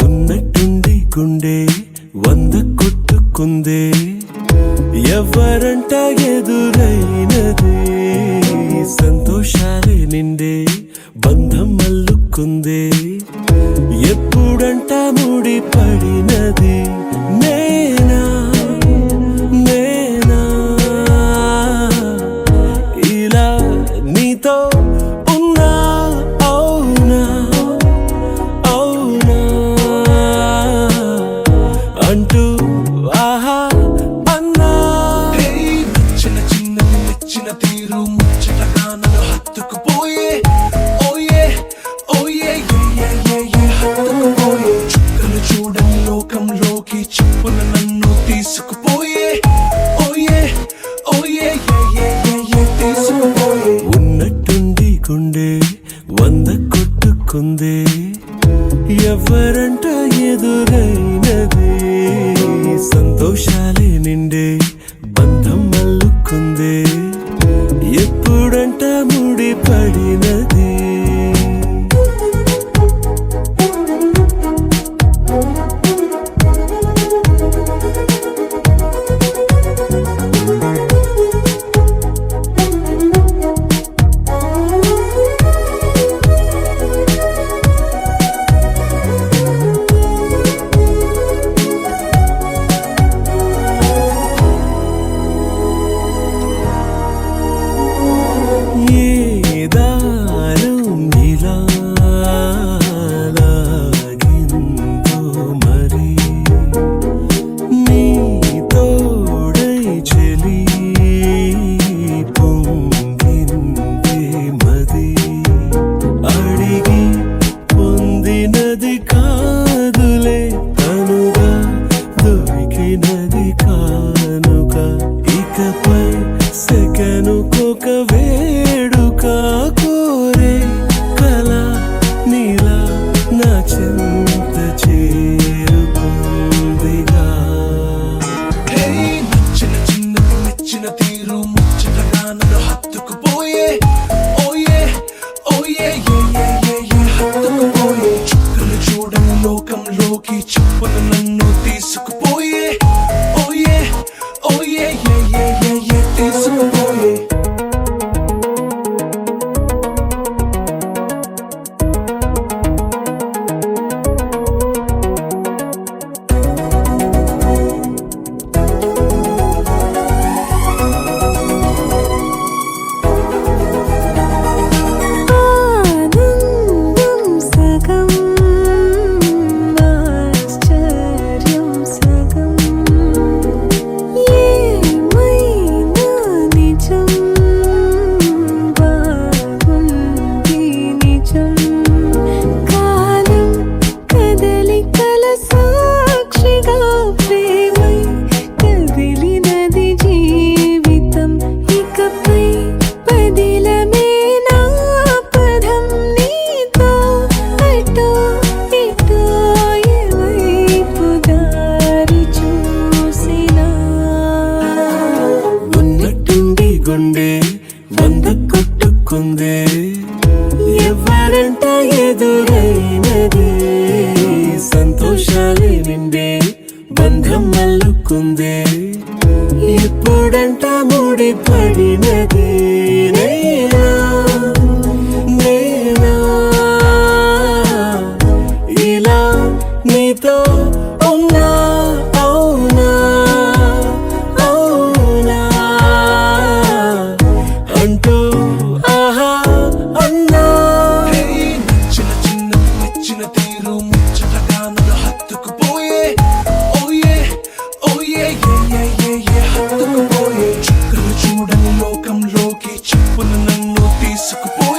ఉన్నట్టుండి గుండె 100 కొట్టుకుందే ఎవరంట ఎదురైనది సంతోషాలే నిండే బంధం అల్లుకుందే ఎప్పుడంట ముడి పడినది నేనా నేనా ఇలా నీతో ఉన్నా అవునా అవునా అంటూ ఆహా అన్నా నచ్చిన చిన్నది మెచ్చిన తీరు ముచ్చటగా నన్ను హత్తుకుపోయే ఓయే ఓయే హత్తుకుపోయే చుక్కలు చూడని లోకంలోకి చెప్పున నన్ను తీసుకుపోయే ఓయే ఓయే తీసుకుపోయే ఉన్నట్టుండి గుండె 100 కొట్టుకుందే ఎవరంట ఎదురైనది సంతోషాలే నిండే బంధం అల్లుకుందే ఎప్పుడంట ముడి పడినది సెకనుకొక వేడుక కోరే కళ నీలా నా చెంత చేరుకుందిగా నచ్చిన చిన్నది మెచ్చిన తీరు ముచ్చటగా నన్ను హత్తుకుపోయే ఓయే ఓయే హత్తుకుపోయే చుక్కలు చూడని లోకంలోకి చెప్పున నన్ను తీసుకుపోయే ఓయే ఓయే తీసుకుపోయే గుండె 100 కొట్టుకుందే ఎవరంట ఎదురైనది సంతోషాలే నిండే బంధం అల్లుకుందే ఎప్పుడంట ముడి పడినది నేనా నేనా ఇలా నీతో ఉన్నా అవునా అవునా అంటూ ఆహా అన్నా నచ్చిన చిన్నది మెచ్చిన తీరు ముచ్చటగా నన్ను హత్తుకుపోయే ఓయే ఓయే చెప్పున నన్ను తీసుకుపోయే